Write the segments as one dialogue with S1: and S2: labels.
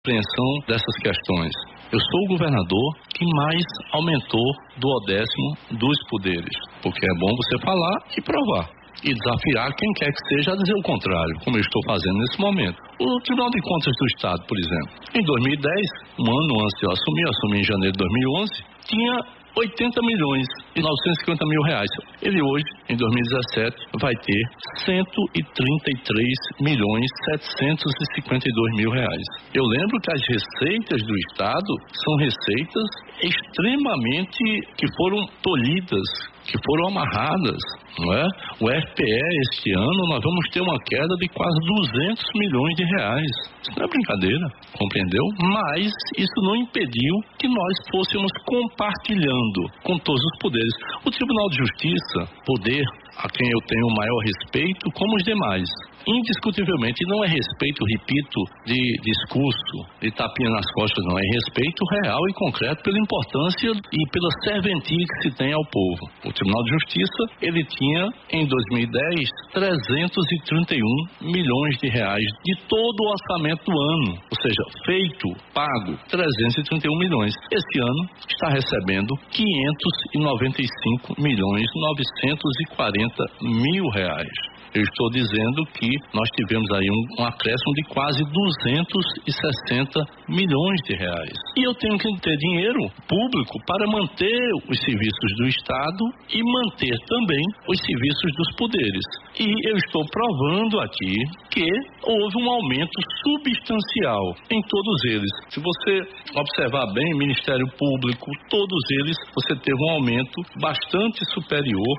S1: compreensão dessas questões. Eu sou o governador que mais aumentou duodécimo dos poderes, porque é bom você falar e provar. E desafiar quem quer que seja a dizer o contrário, como eu estou fazendo nesse momento. O Tribunal de Contas do Estado, por exemplo, em 2010, um ano antes de eu assumi em janeiro de 2011, tinha 80 milhões e 950 mil reais. Ele hoje, em 2017, vai ter 133 milhões 752 mil reais. Eu lembro que as receitas do Estado são receitas extremamente que foram tolhidas, que foram amarradas, não é? O FPE este ano nós vamos ter uma queda de quase 200 milhões de reais. Isso não é brincadeira, compreendeu? Mas isso não impediu que nós fôssemos compartilhando com todos os poderes. O Tribunal de Justiça, poder a quem eu tenho o maior respeito, como os demais. Indiscutivelmente, não é respeito, repito, de discurso, de tapinha nas costas, não. É respeito real e concreto pela importância e pela serventia que se tem ao povo. O Tribunal de Justiça, ele tinha, em 2010, 331 milhões de reais de todo o orçamento do ano. Ou seja, feito, pago, 331 milhões. Esse ano está recebendo 595 milhões 940 mil reais. Eu estou dizendo que nós tivemos aí um acréscimo de quase 260 milhões de reais. E eu tenho que ter dinheiro público para manter os serviços do Estado e manter também os serviços dos poderes. E eu estou provando aqui que houve um aumento substancial em todos eles. Se você observar bem, Ministério Público, todos eles, você teve um aumento bastante superior.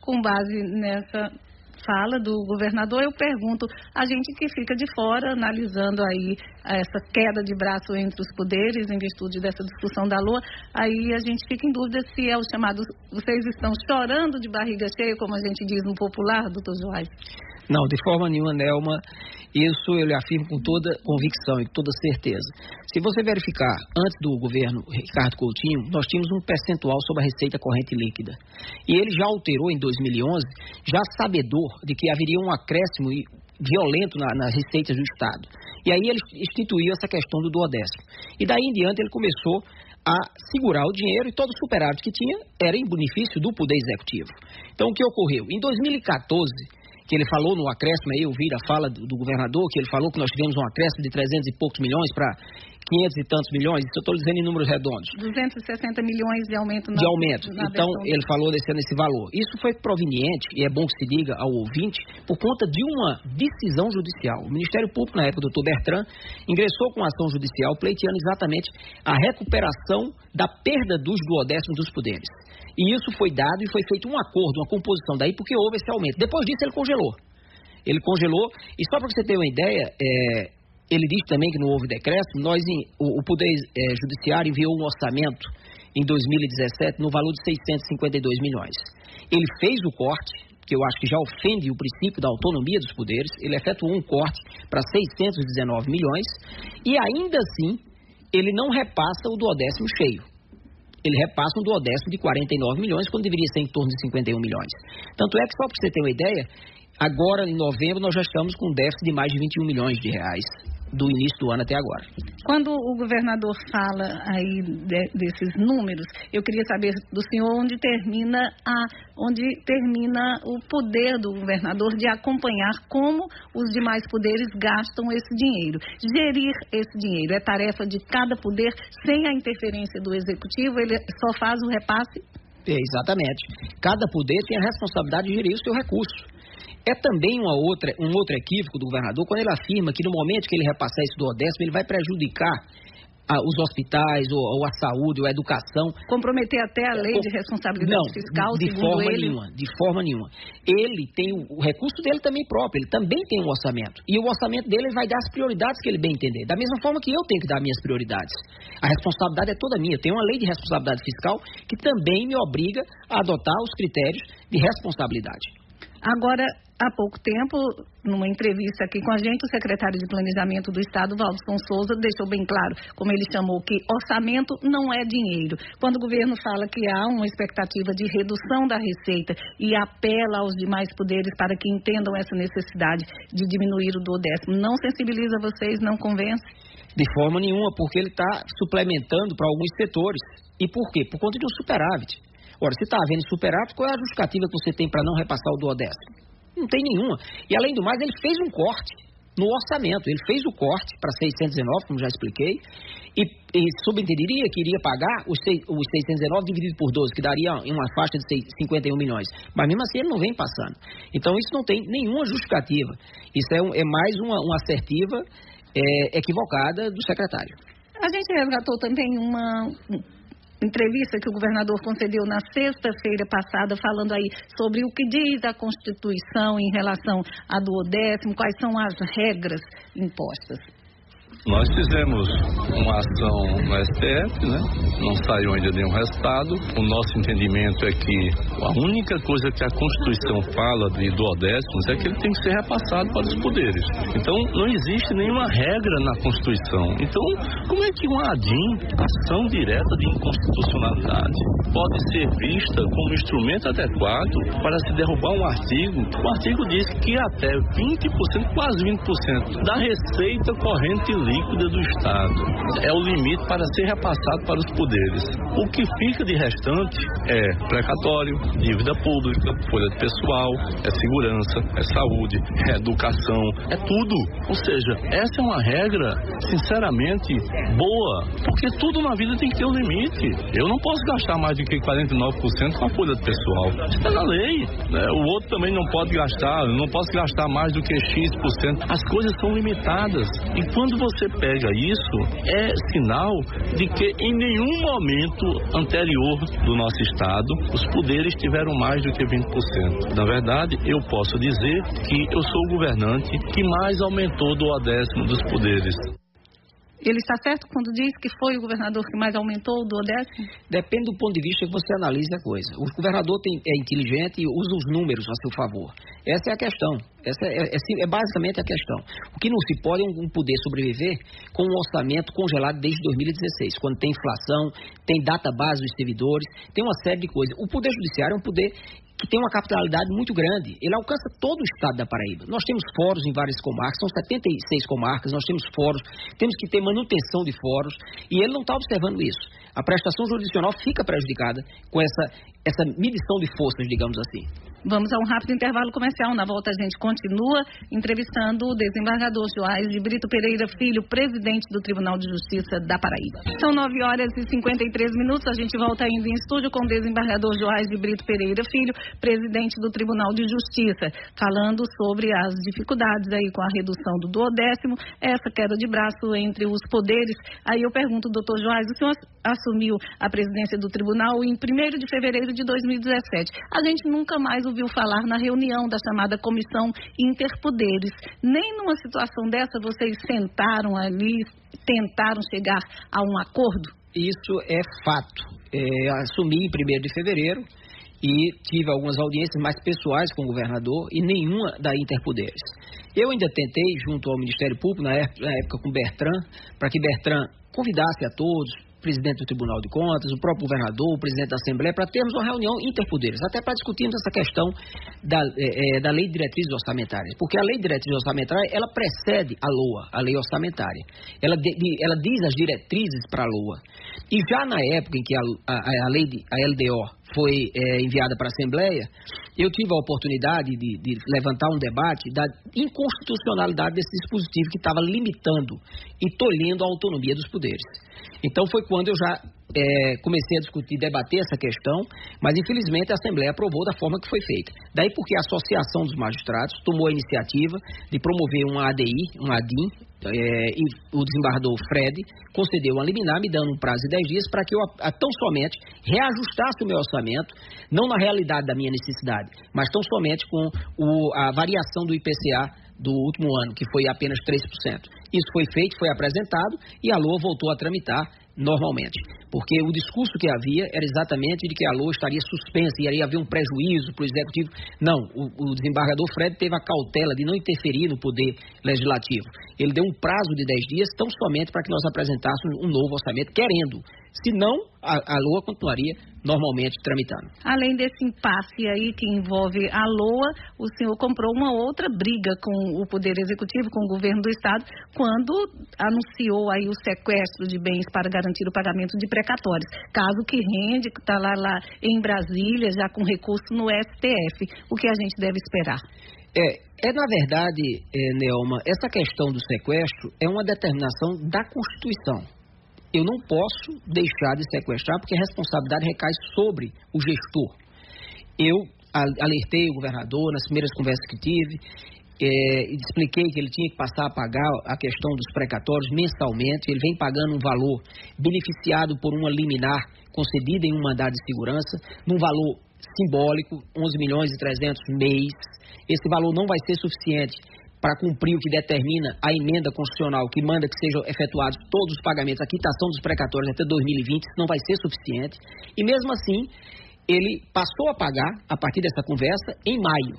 S2: Com base nessa fala do governador, eu pergunto, a gente que fica de fora, analisando aí essa queda de braço entre os poderes, em virtude dessa discussão da LOA, aí a gente fica em dúvida se é o chamado, vocês estão chorando de barriga cheia, como a gente diz no popular, doutor Joás?
S3: Não, de forma nenhuma, Nelma. Isso eu lhe afirmo com toda convicção e com toda certeza. Se você verificar, antes do governo Ricardo Coutinho, nós tínhamos um percentual sobre a receita corrente líquida. E ele já alterou em 2011, já sabedor de que haveria um acréscimo violento nas receitas do Estado. E aí ele instituiu essa questão do duodécimo. E daí em diante ele começou a segurar o dinheiro e todo o superávit que tinha era em benefício do Poder Executivo. Então o que ocorreu? Em 2014... que ele falou no acréscimo, aí eu vi a fala do governador, que ele falou que nós tivemos um acréscimo de 300 e poucos milhões para 500 e tantos milhões, isso eu estou dizendo em números redondos. 260
S2: milhões de aumento.
S3: Então, ele falou desse valor. Isso foi proveniente, e é bom que se diga ao ouvinte, por conta de uma decisão judicial. O Ministério Público, na época do Dr. Bertrand, ingressou com ação judicial pleiteando exatamente a recuperação da perda dos duodécimos dos poderes. E isso foi dado e foi feito um acordo, uma composição daí, porque houve esse aumento. Depois disso, ele congelou. E só para você ter uma ideia, ele disse também que não houve decréscimo. O Poder Judiciário enviou um orçamento em 2017 no valor de 652 milhões. Ele fez o corte, que eu acho que já ofende o princípio da autonomia dos poderes. Ele efetuou um corte para 619 milhões e ainda assim ele não repassa o duodécimo cheio. Ele repassa um duodécimo de 49 milhões, quando deveria ser em torno de 51 milhões. Tanto é que, só para você ter uma ideia, agora em novembro nós já estamos com um déficit de mais de 21 milhões de reais do início do ano até agora.
S2: Quando o governador fala aí desses números, eu queria saber do senhor onde termina o poder do governador de acompanhar como os demais poderes gastam esse dinheiro. Gerir esse dinheiro é tarefa de cada poder, sem a interferência do executivo, ele só faz o repasse?
S3: Exatamente. Cada poder tem a responsabilidade de gerir o seu recurso. É também um outro equívoco do governador quando ele afirma que no momento que ele repassar esse duodécimo, ele vai prejudicar os hospitais, ou a saúde, ou a educação.
S2: Comprometer até a lei de responsabilidade fiscal, segundo ele?
S3: De forma nenhuma. Ele tem o recurso dele também próprio, ele também tem um orçamento. E o orçamento dele vai dar as prioridades que ele bem entender. Da mesma forma que eu tenho que dar minhas prioridades. A responsabilidade é toda minha. Eu tenho uma lei de responsabilidade fiscal que também me obriga a adotar os critérios de responsabilidade.
S2: Agora, Há pouco tempo, numa entrevista aqui com a gente, o secretário de Planejamento do Estado, Waldson Souza, deixou bem claro, como ele chamou, que orçamento não é dinheiro. Quando o governo fala que há uma expectativa de redução da receita e apela aos demais poderes para que entendam essa necessidade de diminuir o duodécimo, não sensibiliza vocês, não convence?
S3: De forma nenhuma, porque ele está suplementando para alguns setores. E por quê? Por conta de um superávit. Ora, se está havendo superávit, qual é a justificativa que você tem para não repassar o duodécimo? Não tem nenhuma. E, além do mais, ele fez um corte no orçamento. Ele fez o corte para 619, como já expliquei, e subentenderia que iria pagar os 619 dividido por 12, que daria uma faixa de 51 milhões. Mas, mesmo assim, ele não vem passando. Então, isso não tem nenhuma justificativa. Isso é mais uma assertiva equivocada do secretário.
S2: A gente resgatou também uma entrevista que o governador concedeu na sexta-feira passada, falando aí sobre o que diz a Constituição em relação a duodécimo, quais são as regras impostas.
S1: Nós fizemos uma ação no STF, né? Não saiu ainda nenhum resultado. O nosso entendimento é que a única coisa que a Constituição fala de duodécimos é que ele tem que ser repassado para os poderes. Então, não existe nenhuma regra na Constituição. Então, como é que uma ação direta de inconstitucionalidade pode ser vista como instrumento adequado para se derrubar um artigo? O artigo diz que até 20%, quase 20% da receita corrente líquida do Estado é o limite para ser repassado para os poderes. O que fica de restante é precatório, dívida pública, folha de pessoal, é segurança, é saúde, é educação, é tudo. Ou seja, essa é uma regra, sinceramente, boa, porque tudo na vida tem que ter um limite. Eu não posso gastar mais do que 49% com a folha de pessoal. Isso está na lei, né? O outro também não pode gastar, eu não posso gastar mais do que X%. As coisas são limitadas. E quando você pega isso, é sinal de que em nenhum momento anterior do nosso Estado os poderes tiveram mais do que 20%. Na verdade, eu posso dizer que eu sou o governante que mais aumentou o duodécimo dos poderes.
S2: Ele está certo quando diz que foi o governador que mais aumentou o duodécimo?
S3: Depende do ponto de vista que você analise a coisa. O governador é inteligente e usa os números a seu favor. Essa é a questão. Essa é basicamente a questão. O que não se pode é um poder sobreviver com um orçamento congelado desde 2016, quando tem inflação, tem data base dos servidores, tem uma série de coisas. O poder judiciário é um poder que tem uma capitalidade muito grande. Ele alcança todo o estado da Paraíba. Nós temos fóruns em várias comarcas, são 76 comarcas, nós temos fóruns, temos que ter manutenção de fóruns, e ele não está observando isso. A prestação jurisdicional fica prejudicada com essa medição de forças, digamos assim.
S2: Vamos a um rápido intervalo comercial. Na volta a gente continua entrevistando o desembargador Joás de Brito Pereira Filho, presidente do Tribunal de Justiça da Paraíba. São 9h53. A gente volta ainda em estúdio com o desembargador Joás de Brito Pereira Filho, presidente do Tribunal de Justiça, falando sobre as dificuldades aí com a redução do duodécimo, essa queda de braço entre os poderes. Aí eu pergunto, doutor Joás, o senhor assumiu a presidência do tribunal em 1º de fevereiro de 2017. A gente nunca mais ouviu falar na reunião da chamada Comissão Interpoderes. Nem numa situação dessa vocês sentaram ali, tentaram chegar a um acordo?
S3: Isso é fato. Assumi em 1º de fevereiro e tive algumas audiências mais pessoais com o governador e nenhuma da Interpoderes. Eu ainda tentei, junto ao Ministério Público, na época com Bertrand, para que Bertrand convidasse a todos, o presidente do Tribunal de Contas, o próprio governador, o presidente da Assembleia, para termos uma reunião interpoderes, até para discutirmos essa questão da Lei de Diretrizes Orçamentárias, porque a Lei de Diretrizes Orçamentárias, ela precede a LOA, a Lei Orçamentária. Ela diz as diretrizes para a LOA. E já na época em que a LDO foi enviada para a Assembleia, eu tive a oportunidade de levantar um debate da inconstitucionalidade desse dispositivo que estava limitando e tolhendo a autonomia dos poderes. Então foi quando eu já comecei a discutir, debater essa questão, mas infelizmente a Assembleia aprovou da forma que foi feita. Daí porque a Associação dos Magistrados tomou a iniciativa de promover um ADIM, e o desembargador Fred concedeu uma liminar, me dando um prazo de 10 dias para que eu tão somente reajustasse o meu orçamento, não na realidade da minha necessidade, mas tão somente com a variação do IPCA do último ano, que foi apenas 3%. Isso foi feito, foi apresentado e a LOA voltou a tramitar normalmente, porque o discurso que havia era exatamente de que a LOA estaria suspensa e iria haver um prejuízo para o Executivo. Não, o desembargador Fred teve a cautela de não interferir no Poder Legislativo. Ele deu um prazo de 10 dias tão somente para que nós apresentássemos um novo orçamento, querendo. Senão, a LOA continuaria normalmente tramitando.
S2: Além desse impasse aí que envolve a LOA, o senhor comprou uma outra briga com o Poder Executivo, com o governo do Estado, quando anunciou aí o sequestro de bens para garantir o pagamento de precatórios. Caso que rende, que está lá em Brasília, já com recurso no STF. O que a gente deve esperar?
S3: Na verdade, Neoma, essa questão do sequestro é uma determinação da Constituição. Eu não posso deixar de sequestrar porque a responsabilidade recai sobre o gestor. Eu alertei o governador nas primeiras conversas que tive, expliquei que ele tinha que passar a pagar a questão dos precatórios mensalmente. Ele vem pagando um valor beneficiado por uma liminar concedida em um mandado de segurança, num valor simbólico, 11.300.000 mês. Esse valor não vai ser suficiente para cumprir o que determina a emenda constitucional que manda que sejam efetuados todos os pagamentos, a quitação dos precatórios até 2020, isso não vai ser suficiente. E mesmo assim, ele passou a pagar, a partir dessa conversa, em maio.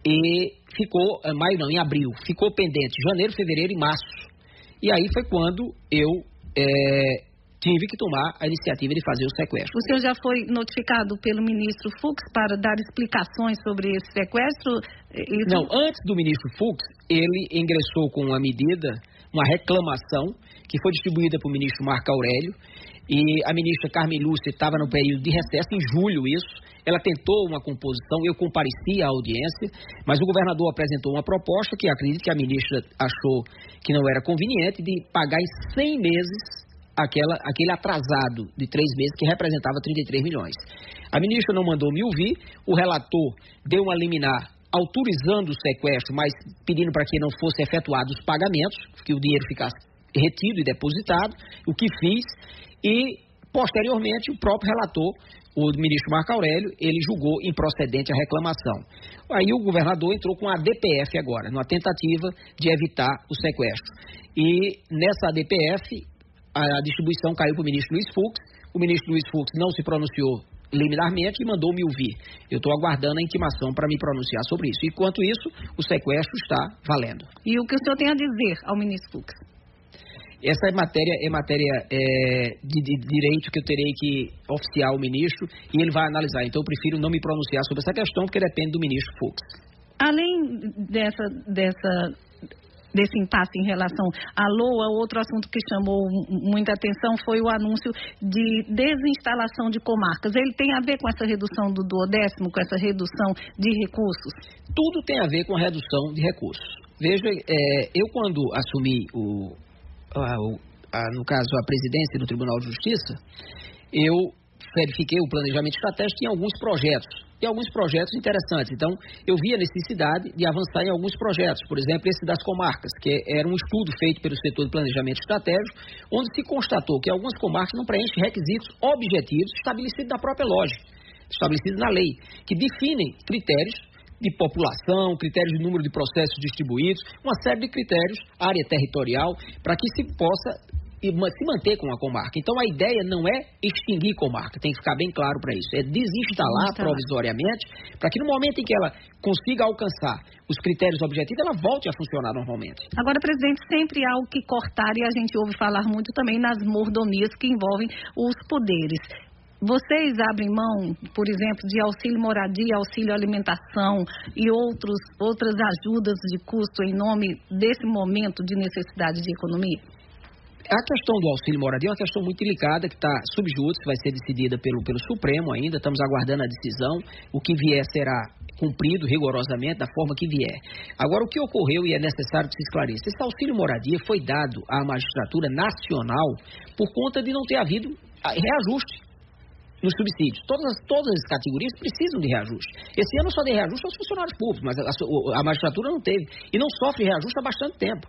S3: E ficou, em abril, ficou pendente janeiro, fevereiro e março. E aí foi quando eu tive que tomar a iniciativa de fazer o sequestro.
S2: O senhor já foi notificado pelo ministro Fux para dar explicações sobre esse sequestro?
S3: Não, antes do ministro Fux, ele ingressou com uma medida, uma reclamação, que foi distribuída para o ministro Marco Aurélio, e a ministra Carmen Lúcia estava no período de recesso, em julho isso, ela tentou uma composição, eu compareci à audiência, mas o governador apresentou uma proposta que acredito que a ministra achou que não era conveniente, de pagar em 100 meses aquele atrasado de 3 meses que representava 33 milhões. A ministra não mandou me ouvir, o relator deu uma liminar autorizando o sequestro, mas pedindo para que não fossem efetuados os pagamentos, que o dinheiro ficasse retido e depositado, o que fiz, e posteriormente o próprio relator, o ministro Marco Aurélio, ele julgou improcedente a reclamação. Aí o governador entrou com a ADPF agora, numa tentativa de evitar o sequestro. E nessa ADPF, a distribuição caiu para o ministro Luiz Fux. O ministro Luiz Fux não se pronunciou liminarmente e mandou me ouvir. Eu estou aguardando a intimação para me pronunciar sobre isso. Enquanto isso, o sequestro está valendo.
S2: E o que o senhor tem a dizer ao ministro Fux?
S3: Essa é matéria de direito que eu terei que oficiar ao ministro e ele vai analisar. Então eu prefiro não me pronunciar sobre essa questão porque depende do ministro Fux.
S2: Além desse impasse em relação à LOA, outro assunto que chamou muita atenção foi o anúncio de desinstalação de comarcas. Ele tem a ver com essa redução do 10º, com essa redução de recursos?
S3: Tudo tem a ver com a redução de recursos. Veja, eu quando assumi no caso a presidência do Tribunal de Justiça, eu verifiquei o planejamento estratégico em alguns projetos. E alguns projetos interessantes. Então, eu vi a necessidade de avançar em alguns projetos. Por exemplo, esse das comarcas, que era um estudo feito pelo setor de planejamento estratégico, onde se constatou que algumas comarcas não preenchem requisitos objetivos estabelecidos na própria lógica, estabelecidos na lei, que definem critérios de população, critérios de número de processos distribuídos, uma série de critérios, área territorial, para que se possa se manter com a comarca. Então a ideia não é extinguir comarca, tem que ficar bem claro para isso, é desinstalar provisoriamente, para que no momento em que ela consiga alcançar os critérios objetivos, ela volte a funcionar normalmente.
S2: Agora, presidente, sempre há o que cortar e a gente ouve falar muito também nas mordomias que envolvem os poderes. Vocês abrem mão, por exemplo, de auxílio moradia, auxílio alimentação e outras ajudas de custo em nome desse momento de necessidade de economia?
S3: A questão do auxílio moradia é uma questão muito delicada que está sob júdice, vai ser decidida pelo Supremo ainda, estamos aguardando a decisão, o que vier será cumprido rigorosamente da forma que vier. Agora, o que ocorreu e é necessário que se esclareça, esse auxílio moradia foi dado à magistratura nacional por conta de não ter havido reajuste nos subsídios. Todas as categorias precisam de reajuste. Esse ano só deu reajuste aos funcionários públicos, mas a magistratura não teve. E não sofre reajuste há bastante tempo.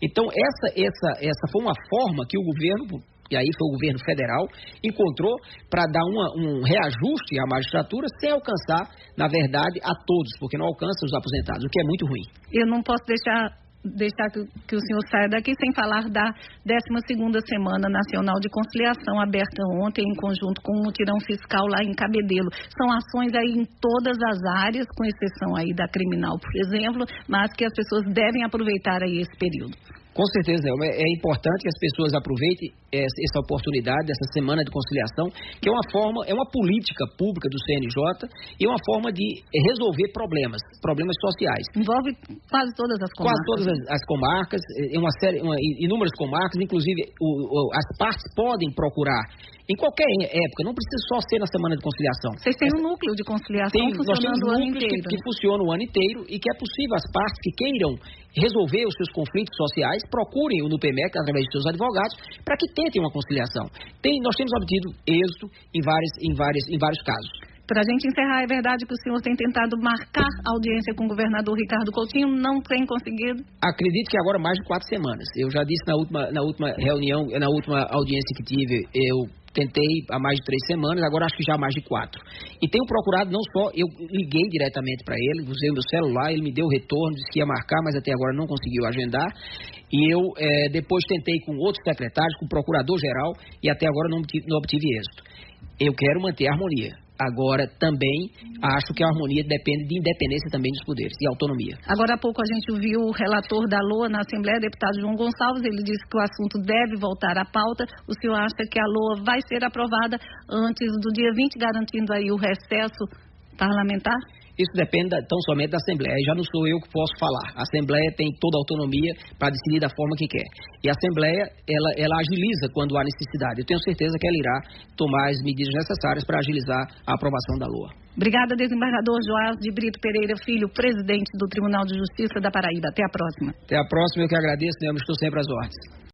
S3: Então, essa foi uma forma que o governo, e aí foi o governo federal, encontrou para dar um reajuste à magistratura sem alcançar, na verdade, a todos, porque não alcança os aposentados, o que é muito ruim.
S2: Eu não posso deixar deixar que o senhor saia daqui sem falar da 12ª Semana Nacional de Conciliação, aberta ontem em conjunto com o mutirão fiscal lá em Cabedelo. São ações aí em todas as áreas, com exceção aí da criminal, por exemplo, mas que as pessoas devem aproveitar aí esse período.
S3: Com certeza, é importante que as pessoas aproveitem essa oportunidade, essa semana de conciliação, que é uma política pública do CNJ e é uma forma de resolver problemas sociais.
S2: Envolve quase todas as comarcas.
S3: Quase todas as comarcas, inúmeras comarcas, inclusive as partes podem procurar em qualquer época, não precisa só ser na semana de conciliação.
S2: Vocês têm um núcleo de conciliação funcionando o ano inteiro.
S3: Que funciona o ano inteiro e que é possível as partes que queiram resolver os seus conflitos sociais, procurem o NUPEMEC através de seus advogados para que tentem uma conciliação. Nós temos obtido êxito em vários casos.
S2: Para a gente encerrar, é verdade que o senhor tem tentado marcar audiência com o governador Ricardo Coutinho, não tem conseguido?
S3: Acredito que agora mais de 4 semanas. Eu já disse na última reunião, na última audiência que tive, eu tentei há mais de 3 semanas, agora acho que já há mais de 4. E tenho procurado não só, eu liguei diretamente para ele, usei o meu celular, ele me deu o retorno, disse que ia marcar, mas até agora não conseguiu agendar. E eu depois tentei com outros secretários, com o procurador-geral, e até agora não obtive êxito. Eu quero manter a harmonia. Agora, também, acho que a harmonia depende de independência também dos poderes e autonomia.
S2: Agora há pouco a gente ouviu o relator da LOA na Assembleia, deputado João Gonçalves, ele disse que o assunto deve voltar à pauta. O senhor acha que a LOA vai ser aprovada antes do dia 20, garantindo aí o recesso parlamentar?
S3: Isso depende tão somente da Assembleia, já não sou eu que posso falar. A Assembleia tem toda a autonomia para decidir da forma que quer. E a Assembleia, ela agiliza quando há necessidade. Eu tenho certeza que ela irá tomar as medidas necessárias para agilizar a aprovação da LOA.
S2: Obrigada, desembargador Joás de Brito Pereira Filho, presidente do Tribunal de Justiça da Paraíba. Até a próxima.
S3: Até a próxima, eu que agradeço, eu estou sempre às ordens.